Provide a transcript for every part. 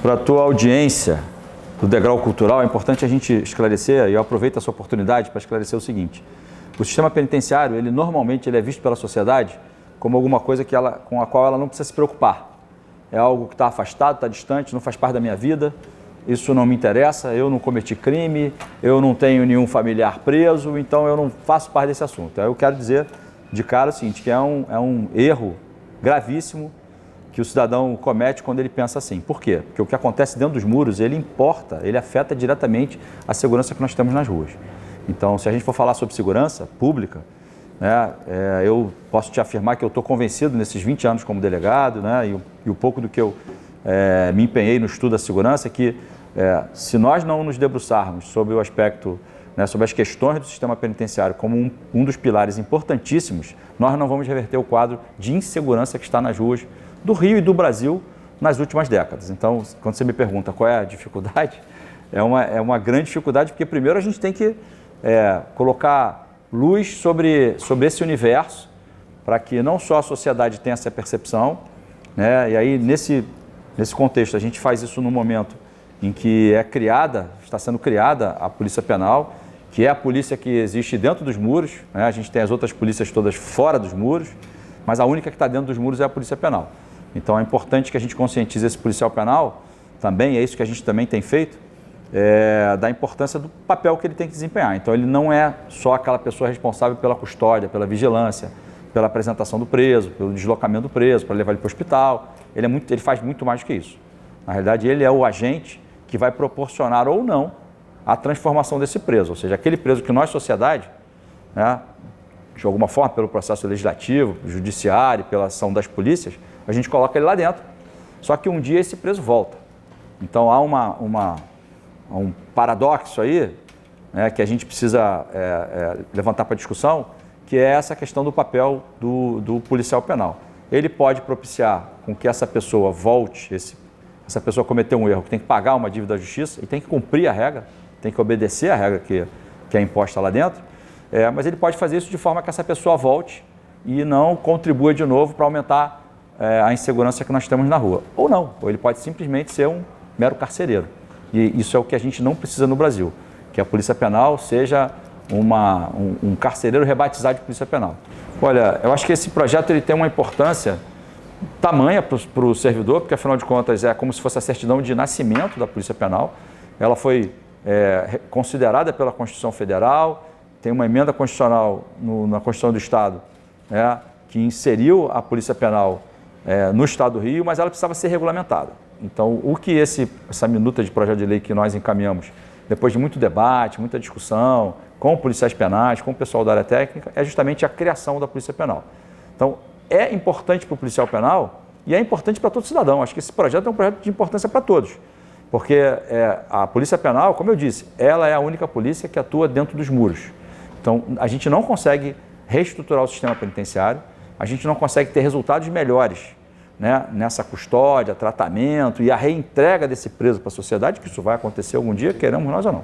Para a tua audiência do Degrau Cultural, é importante a gente esclarecer, e eu aproveito essa oportunidade para esclarecer o seguinte: o sistema penitenciário, normalmente é visto pela sociedade como alguma coisa com a qual ela não precisa se preocupar. É algo que está afastado, está distante, não faz parte da minha vida, isso não me interessa, eu não cometi crime, eu não tenho nenhum familiar preso, então eu não faço parte desse assunto. Eu quero dizer de cara o seguinte, que é um erro gravíssimo que o cidadão comete quando ele pensa assim. Por quê? Porque o que acontece dentro dos muros, ele afeta diretamente a segurança que nós temos nas ruas. Então, se a gente for falar sobre segurança pública, né, eu posso te afirmar que eu estou convencido nesses 20 anos como delegado, né, e o pouco do que eu me empenhei no estudo da segurança, que se nós não nos debruçarmos sobre o aspecto, né, sobre as questões do sistema penitenciário como um dos pilares importantíssimos, nós não vamos reverter o quadro de insegurança que está nas ruas do Rio e do Brasil nas últimas décadas. Então, quando você me pergunta qual é a dificuldade, é uma grande dificuldade, porque primeiro a gente tem que colocar luz sobre esse universo, para que não só a sociedade tenha essa percepção, né? E aí nesse contexto a gente faz isso no momento em que está sendo criada a Polícia Penal, que é a polícia que existe dentro dos muros, né? A gente tem as outras polícias todas fora dos muros, mas a única que está dentro dos muros é a Polícia Penal. Então é importante que a gente conscientize esse policial penal também, é isso que a gente também tem feito, da importância do papel que ele tem que desempenhar. Então ele não é só aquela pessoa responsável pela custódia, pela vigilância, pela apresentação do preso, pelo deslocamento do preso, para levar ele para o hospital. Ele faz muito mais do que isso. Na realidade, ele é o agente que vai proporcionar ou não a transformação desse preso. Ou seja, aquele preso que nós, sociedade, né, de alguma forma, pelo processo legislativo, judiciário, pela ação das polícias, a gente coloca ele lá dentro. Só que um dia esse preso volta. Então há um paradoxo aí, né, que a gente precisa levantar para discussão, que é essa questão do papel do policial penal. Ele pode propiciar com que essa pessoa volte, essa pessoa cometeu um erro, que tem que pagar uma dívida da justiça e tem que cumprir a regra, tem que obedecer a regra que é imposta lá dentro, mas ele pode fazer isso de forma que essa pessoa volte e não contribua de novo para aumentar a insegurança que nós temos na rua. Ou não, ou ele pode simplesmente ser um mero carcereiro. E isso é o que a gente não precisa no Brasil, que a Polícia Penal seja um carcereiro rebatizado de Polícia Penal. Olha, eu acho que esse projeto ele tem uma importância tamanha para o servidor, porque afinal de contas é como se fosse a certidão de nascimento da Polícia Penal. Ela foi considerada pela Constituição Federal, tem uma emenda constitucional na Constituição do Estado, que inseriu a Polícia Penal no Estado do Rio, mas ela precisava ser regulamentada. Então, o que essa minuta de projeto de lei que nós encaminhamos, depois de muito debate, muita discussão, com policiais penais, com o pessoal da área técnica, é justamente a criação da Polícia Penal. Então, é importante para o policial penal e é importante para todo cidadão. Acho que esse projeto é um projeto de importância para todos, porque a Polícia Penal, como eu disse, ela é a única polícia que atua dentro dos muros. Então, a gente não consegue reestruturar o sistema penitenciário, a gente não consegue ter resultados melhores, né, nessa custódia, tratamento e a reentrega desse preso para a sociedade, que isso vai acontecer algum dia, queremos nós ou não.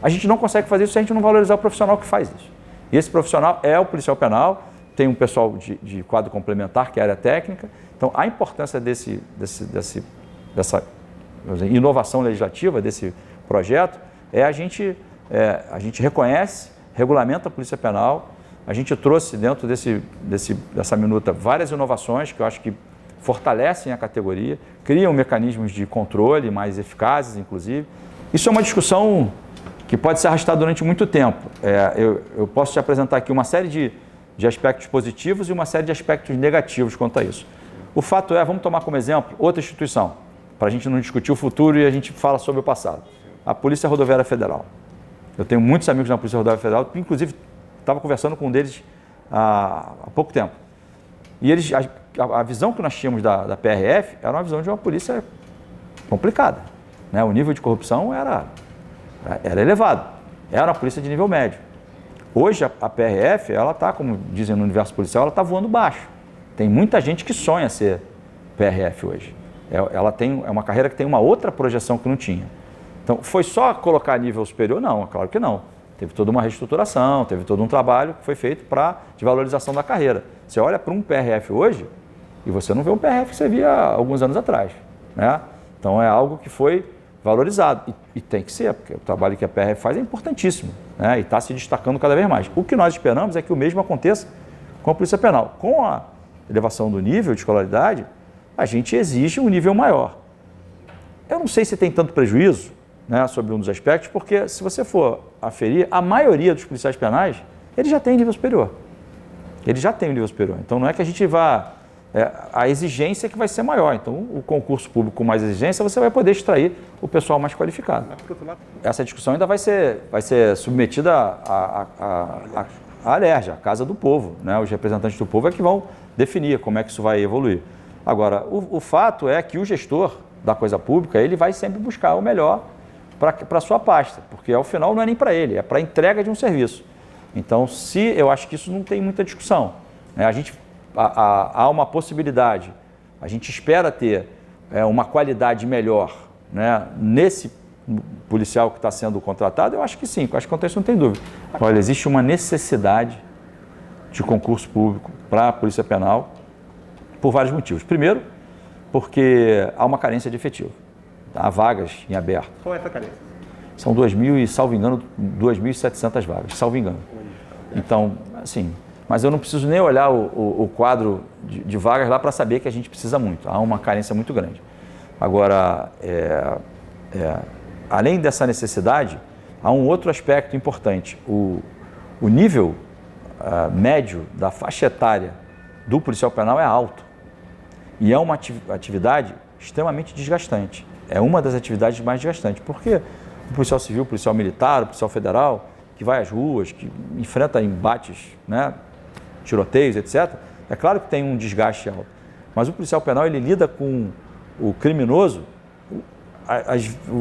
A gente não consegue fazer isso se a gente não valorizar o profissional que faz isso. E esse profissional é o policial penal, tem um pessoal de quadro complementar, que é a área técnica. Então, a importância dessa inovação legislativa, desse projeto, a gente reconhece, regulamenta a Polícia Penal. A gente trouxe dentro dessa minuta várias inovações que eu acho que fortalecem a categoria, criam mecanismos de controle mais eficazes, inclusive. Isso é uma discussão que pode se arrastar durante muito tempo. Eu posso te apresentar aqui uma série de aspectos positivos e uma série de aspectos negativos quanto a isso. O fato vamos tomar como exemplo outra instituição, para a gente não discutir o futuro e a gente fala sobre o passado. A Polícia Rodoviária Federal. Eu tenho muitos amigos na Polícia Rodoviária Federal, inclusive estava conversando com um deles há pouco tempo. E a visão que nós tínhamos da PRF era uma visão de uma polícia complicada, né? O nível de corrupção era elevado, era uma polícia de nível médio. Hoje a PRF, ela está, como dizem no universo policial, ela está voando baixo. Tem muita gente que sonha ser PRF hoje. Ela é uma carreira que tem uma outra projeção que não tinha. Então, foi só colocar nível superior? Não, claro que não. Teve toda uma reestruturação, teve todo um trabalho que foi feito de valorização da carreira. Você olha para um PRF hoje e você não vê um PRF que você via há alguns anos atrás, né? Então é algo que foi valorizado e tem que ser, porque o trabalho que a PRF faz é importantíssimo, né? E está se destacando cada vez mais. O que nós esperamos é que o mesmo aconteça com a Polícia Penal. Com a elevação do nível de escolaridade, a gente exige um nível maior. Eu não sei se tem tanto prejuízo, né, sobre um dos aspectos, porque se você for aferir, a maioria dos policiais penais, ele já tem nível superior. Ele já tem um nível superior. Então não é que a gente vá... a exigência é que vai ser maior. Então o concurso público com mais exigência, você vai poder extrair o pessoal mais qualificado. Essa discussão ainda vai ser submetida à ALERJ, a Casa do Povo, né? Os representantes do povo é que vão definir como é que isso vai evoluir. Agora, o fato é que o gestor da coisa pública, ele vai sempre buscar o melhor para a sua pasta, porque ao final não é nem para ele, é para a entrega de um serviço. Então, eu acho que isso não tem muita discussão, né? Há uma possibilidade, a gente espera ter uma qualidade melhor, né, nesse policial que está sendo contratado, eu acho que sim, acho que quanto a isso não tem dúvida. Olha, existe uma necessidade de concurso público para a Polícia Penal por vários motivos. Primeiro, porque há uma carência de efetivo. Há vagas em aberto. Qual é essa carência? São 2.000 e, salvo engano, 2.700 vagas, salvo engano. Então, assim, mas eu não preciso nem olhar o quadro de vagas lá para saber que a gente precisa muito. Há uma carência muito grande. Agora, além dessa necessidade, há um outro aspecto importante. O nível médio da faixa etária do policial penal é alto. E é uma atividade extremamente desgastante. É uma das atividades mais desgastantes. Porque o policial civil, o policial militar, o policial federal, que vai às ruas, que enfrenta embates, né, tiroteios, etc., é claro que tem um desgaste alto. Mas o policial penal, ele lida com o criminoso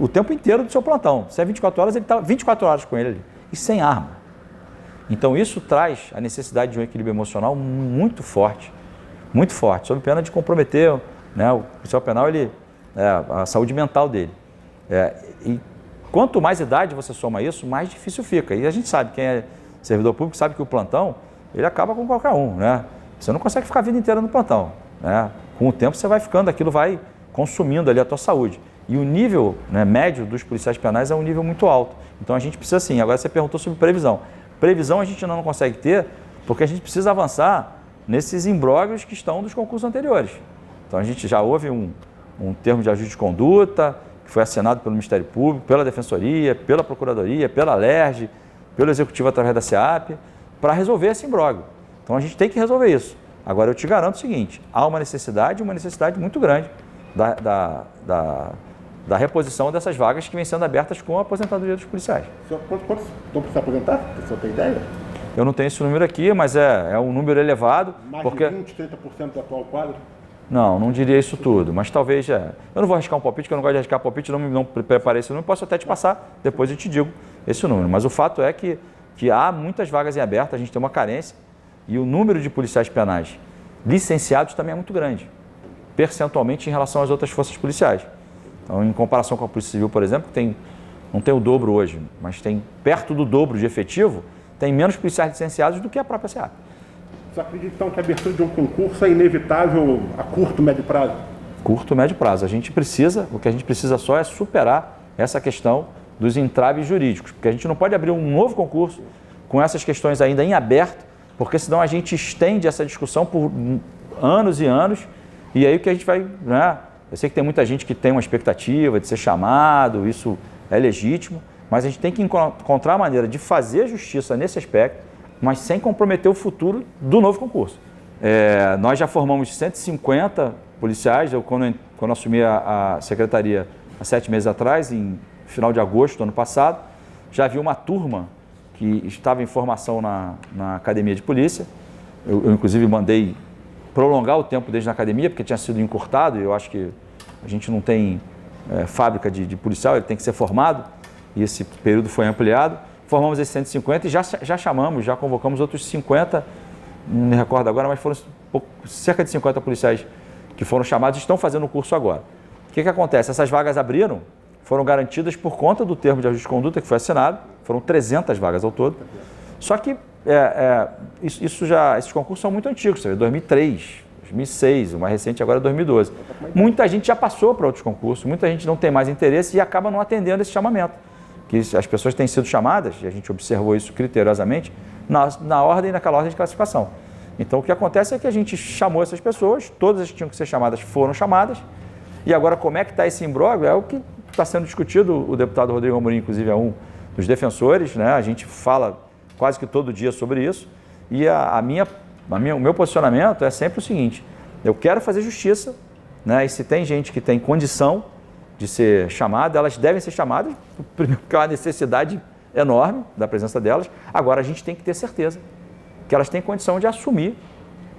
o tempo inteiro do seu plantão. Se é 24 horas, ele está 24 horas com ele ali, e sem arma. Então isso traz a necessidade de um equilíbrio emocional muito forte, sob pena de comprometer, né, o policial penal, a saúde mental dele. E quanto mais idade você soma isso, mais difícil fica. E a gente sabe, quem é servidor público sabe que o plantão, ele acaba com qualquer um, né? Você não consegue ficar a vida inteira no plantão, né? Com o tempo você vai ficando, aquilo vai consumindo ali a tua saúde. E o nível, né, médio dos policiais penais é um nível muito alto. Então a gente precisa, sim. Agora você perguntou sobre previsão. Previsão a gente ainda não consegue ter, porque a gente precisa avançar nesses imbróglios que estão dos concursos anteriores. Então a gente já houve um termo de ajuste de conduta, que foi assinado pelo Ministério Público, pela Defensoria, pela Procuradoria, pela ALERJ, pelo Executivo através da SEAP, para resolver esse imbróglio. Então a gente tem que resolver isso. Agora eu te garanto o seguinte, há uma necessidade muito grande da reposição dessas vagas que vêm sendo abertas com a aposentadoria dos policiais. Quantos estão para se aposentar? O senhor tem ideia? Eu não tenho esse número aqui, mas é um número elevado. Mais porque... de 20%, 30% do atual quadro? Não diria isso tudo, mas talvez Eu não vou arriscar um palpite, porque eu não gosto de arriscar palpite, não preparei esse número, posso até te passar, depois eu te digo esse número. Mas o fato é que há muitas vagas em aberto, a gente tem uma carência, e o número de policiais penais licenciados também é muito grande, percentualmente em relação às outras forças policiais. Então, em comparação com a Polícia Civil, por exemplo, não tem o dobro hoje, mas tem perto do dobro de efetivo, tem menos policiais licenciados do que a própria SEAP. Você acredita, então, que a abertura de um concurso é inevitável a curto, médio prazo? Curto, médio prazo. O que a gente precisa só é superar essa questão dos entraves jurídicos, porque a gente não pode abrir um novo concurso com essas questões ainda em aberto, porque senão a gente estende essa discussão por anos e anos, e aí o que a gente vai... Né? Eu sei que tem muita gente que tem uma expectativa de ser chamado, isso é legítimo, mas a gente tem que encontrar a maneira de fazer justiça nesse aspecto, mas sem comprometer o futuro do novo concurso. Nós já formamos 150 policiais, quando assumi a secretaria há 7 meses atrás, em final de agosto do ano passado, já havia uma turma que estava em formação na academia de polícia. Eu inclusive, mandei prolongar o tempo desde na academia, porque tinha sido encurtado, e eu acho que a gente não tem fábrica de policial, ele tem que ser formado, e esse período foi ampliado. Formamos esses 150 e já chamamos, já convocamos outros 50, não me recordo agora, mas foram cerca de 50 policiais que foram chamados e estão fazendo o curso agora. O que acontece? Essas vagas abriram, foram garantidas por conta do termo de ajuste de conduta que foi assinado, foram 300 vagas ao todo. Só que esses concursos são muito antigos, sabe? 2003, 2006, o mais recente agora é 2012. Muita gente já passou para outros concursos, muita gente não tem mais interesse e acaba não atendendo esse chamamento. Que as pessoas têm sido chamadas, e a gente observou isso criteriosamente, naquela ordem de classificação. Então, o que acontece é que a gente chamou essas pessoas, todas as que tinham que ser chamadas foram chamadas, e agora como é que está esse imbróglio é o que está sendo discutido. O deputado Rodrigo Amorim, inclusive, é um dos defensores, né? A gente fala quase que todo dia sobre isso, e o meu posicionamento é sempre o seguinte: eu quero fazer justiça, né? E se tem gente que tem condição de ser chamada, elas devem ser chamadas, primeiro porque é uma necessidade enorme da presença delas. Agora, a gente tem que ter certeza que elas têm condição de assumir,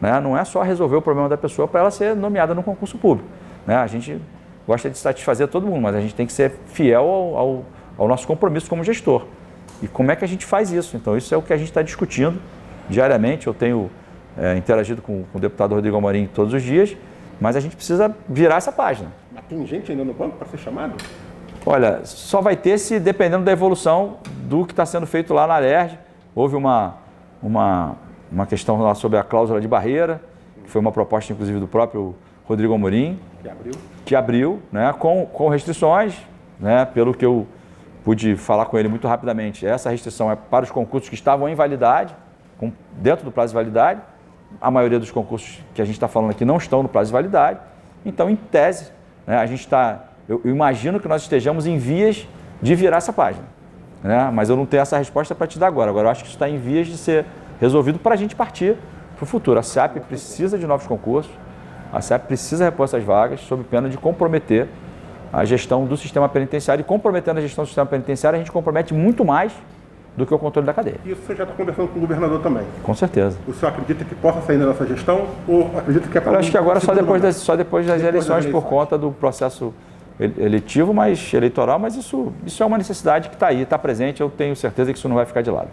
né? Não é só resolver o problema da pessoa para ela ser nomeada no concurso público, né? A gente gosta de satisfazer todo mundo, mas a gente tem que ser fiel ao nosso compromisso como gestor. E como é que a gente faz isso? Então, isso é o que a gente está discutindo diariamente. Eu tenho interagido com o deputado Rodrigo Amorim todos os dias, mas a gente precisa virar essa página. Mas tem gente ainda no banco para ser chamado? Olha, só vai ter se dependendo da evolução do que está sendo feito lá na Alerj. Houve uma questão lá sobre a cláusula de barreira, que foi uma proposta, inclusive, do próprio Rodrigo Amorim. Que abriu, né, com restrições, né, pelo que eu pude falar com ele muito rapidamente. Essa restrição é para os concursos que estavam em validade, dentro do prazo de validade. A maioria dos concursos que a gente está falando aqui não estão no prazo de validade. Então, em tese, né, eu imagino que nós estejamos em vias de virar essa página, né? Mas eu não tenho essa resposta para te dar agora. Agora, eu acho que isso está em vias de ser resolvido para a gente partir para o futuro. A SEAP precisa de novos concursos, a SEAP precisa repor essas vagas, sob pena de comprometer a gestão do sistema penitenciário. E comprometendo a gestão do sistema penitenciário, a gente compromete muito mais do que o controle da cadeia. E isso você já está conversando com o governador também? Com certeza. O senhor acredita que possa sair da nossa gestão ou acredita que é para... Eu acho que agora só depois das eleições, por conta do processo eleitoral, mas isso é uma necessidade que está aí, está presente. Eu tenho certeza que isso não vai ficar de lado.